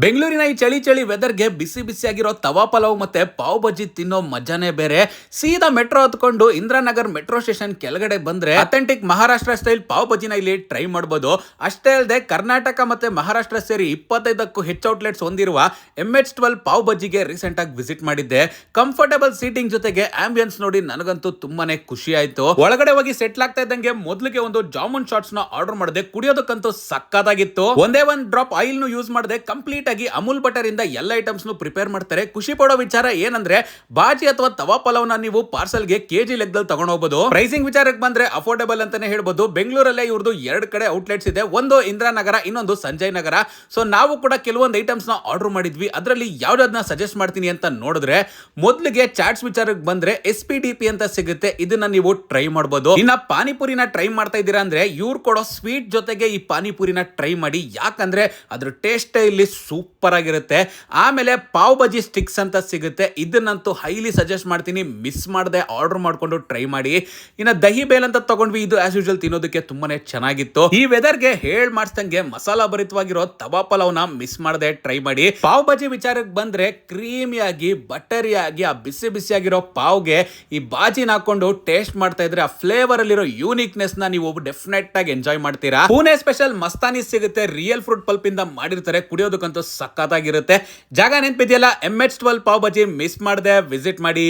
ಬೆಂಗಳೂರಿನ ಈ ಚಳಿ ಚಳಿ ವೆದರ್ಗೆ ಬಿಸಿ ಬಿಸಿಯಾಗಿರೋ ತವಾ ಪಲಾವ್ ಮತ್ತೆ ಪಾವ್ ಬಜ್ಜಿ ತಿನ್ನೋ ಮಜಾನೇ ಬೇರೆ. ಸೀದಾ ಮೆಟ್ರೋ ಹತ್ಕೊಂಡು ಇಂದ್ರಾನಗರ್ ಮೆಟ್ರೋ ಸ್ಟೇಷನ್ ಕೆಳಗಡೆ ಬಂದ್ರೆ ಅಥೆಂಟಿಕ್ ಮಹಾರಾಷ್ಟ್ರ ಸ್ಟೈಲ್ ಪಾವ್ ಬಜ್ಜಿನ ಇಲ್ಲಿ ಟ್ರೈ ಮಾಡಬಹುದು. ಅಷ್ಟೇ ಅಲ್ಲದೆ ಕರ್ನಾಟಕ ಮತ್ತೆ ಮಹಾರಾಷ್ಟ್ರ ಸೇರಿ 25ಕ್ಕೂ ಹೆಚ್ಚು ಔಟ್ಲೆಟ್ಸ್ ಹೊಂದಿರುವ MH12 ಪಾವ್ ಬಜ್ಜಿಗೆ ರೀಸೆಂಟ್ ಆಗಿ ವಿಸಿಟ್ ಮಾಡಿದ್ದೆ. ಕಂಫರ್ಟಬಲ್ ಸೀಟಿಂಗ್ ಜೊತೆಗೆ ಆಂಬಿಯನ್ಸ್ ನೋಡಿ ನನಗಂತೂ ತುಂಬಾನೇ ಖುಷಿ ಆಯ್ತು. ಒಳಗಡೆ ಹೋಗಿ ಸೆಟ್ಲ್ ಆಗ್ತಾ ಇದ್ದಂಗೆ ಮೊದಲಿಗೆ ಒಂದು ಜಾಮೂನ್ ಶಾಟ್ಸ್ ನ ಆರ್ಡರ್ ಮಾಡಿದೆ. ಕುಡಿಯೋದಕ್ಕಂತೂ ಸಕ್ಕತ್ತಾಗಿತ್ತು. ಒಂದೇ ಒಂದು ಡ್ರಾಪ್ ಆಯಿಲ್ ನು ಯೂಸ್ ಮಾಡದೆ ಕಂಪ್ಲೀಟ್ ಆಗಿ ಅಮೂಲ್ ಬಟರ್ ಇಂದ ಎಲ್ಲ ಐಟಮ್ಸ್ ಪ್ರಿಪೇರ್ ಮಾಡ್ತಾರೆ. ಖುಷಿ ಪಡೋ ವಿಚಾರ ಏನಂದ್ರೆ ಬಾಜಿ ಅಥವಾ ತವಾ ಪಲಾವ್ ನ ನೀವು ಪಾರ್ಸಲ್ ಗೆ ಕೆಜಿ ಲೆಕ್ಕದಲ್ಲಿ ತಗೊಂಡು ಹೋಗಬಹುದು. ಪ್ರೈಸಿಂಗ್ ವಿಚಾರಕ್ಕೆ ಬಂದ್ರೆ ಅಫೋರ್ಡಬಲ್ ಅಂತಾನೆ ಹೇಳ್ಬೋದು. ಬೆಂಗಳೂರಲ್ಲೇ ಇವ್ರದ್ದು 2 ಕಡೆ ಔಟ್ಲೆಟ್ಸ್ ಇದೆ, ಒಂದು ಇಂದ್ರಾನಗರ, ಇನ್ನೊಂದು ಸಂಜಯ್ ನಗರ. ಸೊ ನಾವು ಕೂಡ ಕೆಲವೊಂದು ಐಟಮ್ಸ್ ನ ಆರ್ಡರ್ ಮಾಡಿದ್ವಿ. ಅದರಲ್ಲಿ ಯಾವ್ದಾದ್ನ ಸಜೆಸ್ಟ್ ಮಾಡ್ತೀನಿ ಅಂತ ನೋಡಿದ್ರೆ ಮೊದಲಿಗೆ ಚಾಟ್ಸ್ ವಿಚಾರಕ್ಕೆ ಬಂದ್ರೆ SDP ಅಂತ ಸಿಗುತ್ತೆ, ಇದನ್ನ ನೀವು ಟ್ರೈ ಮಾಡಬಹುದು. ಇನ್ನ ಪಾನಿಪುರಿನ ಟ್ರೈ ಮಾಡ್ತಾ ಇದ್ದೀರಾ ಅಂದ್ರೆ ಇವ್ರು ಕೊಡೋ ಸ್ವೀಟ್ ಜೊತೆಗೆ ಈ ಪಾನಿಪುರಿನ ಟ್ರೈ ಮಾಡಿ, ಯಾಕಂದ್ರೆ ಅದ್ರ ಟೇಸ್ಟ್ ಇಲ್ಲಿ ಸೂಪರ್ ಆಗಿರುತ್ತೆ. ಆಮೇಲೆ ಪಾವ್ ಬಜ್ಜಿ ಸ್ಟಿಕ್ಸ್ ಅಂತ ಸಿಗುತ್ತೆ, ಇದನ್ನಂತೂ ಹೈಲಿ ಸಜೆಸ್ಟ್ ಮಾಡ್ತೀನಿ, ಮಿಸ್ ಮಾಡದೆ ಆರ್ಡರ್ ಮಾಡ್ಕೊಂಡು ಟ್ರೈ ಮಾಡಿ. ಇನ್ನು ದಹಿ ಬೇಲ್ ಅಂತ ತಗೊಂಡ್ವಿ, ಇದು ಆಸ್ ಯೂಶುವಲ್ ತಿನ್ನೋದಕ್ಕೆ ತುಂಬಾನೇ ಚೆನ್ನಾಗಿತ್ತು. ಈ ವೆದರ್ಗೆ ಹೇಳ್ ಮಸಾಲಾ ಭರಿತವಾಗಿರೋ ತವಾ ಪಲಾವ್ ನ ಮಿಸ್ ಮಾಡದೆ ಟ್ರೈ ಮಾಡಿ. ಪಾವ್ ಬಜ್ಜಿ ವಿಚಾರಕ್ಕೆ ಬಂದ್ರೆ ಕ್ರೀಮಿಯಾಗಿ ಬಟರಿಯಾಗಿ ಆ ಬಿಸಿ ಬಿಸಿಯಾಗಿರೋ ಪಾವ್ಗೆ ಈ ಬಾಜಿನ ಹಾಕೊಂಡು ಟೇಸ್ಟ್ ಮಾಡ್ತಾ ಇದ್ರೆ ಆ ಫ್ಲೇವರ್ ಅಲ್ಲಿರೋ ಯೂನಿಕ್ನೆಸ್ ನ ನೀವು ಡೆಫಿನೆಟ್ ಆಗಿ ಎಂಜಾಯ್ ಮಾಡ್ತೀರಾ. ಪುಣೆ ಸ್ಪೆಷಲ್ ಮಸ್ತಾನಿ ಸಿಗುತ್ತೆ, ರಿಯಲ್ ಫ್ರೂಟ್ ಪಲ್ಪ್ ಇಂದ ಮಾಡಿರ್ತಾರೆ, ಕುಡಿಯೋದಕ್ಕಂತೂ ಸಕ್ಕತ್ತಾಗಿರುತ್ತೆ. ಜಾಗ ನೆನಪಿದೆಯಲ್ಲ, MH12 ಪಾವ್ ಬಜ್ಜಿ ಮಿಸ್ ಮಾಡದೆ ವಿಸಿಟ್ ಮಾಡಿ.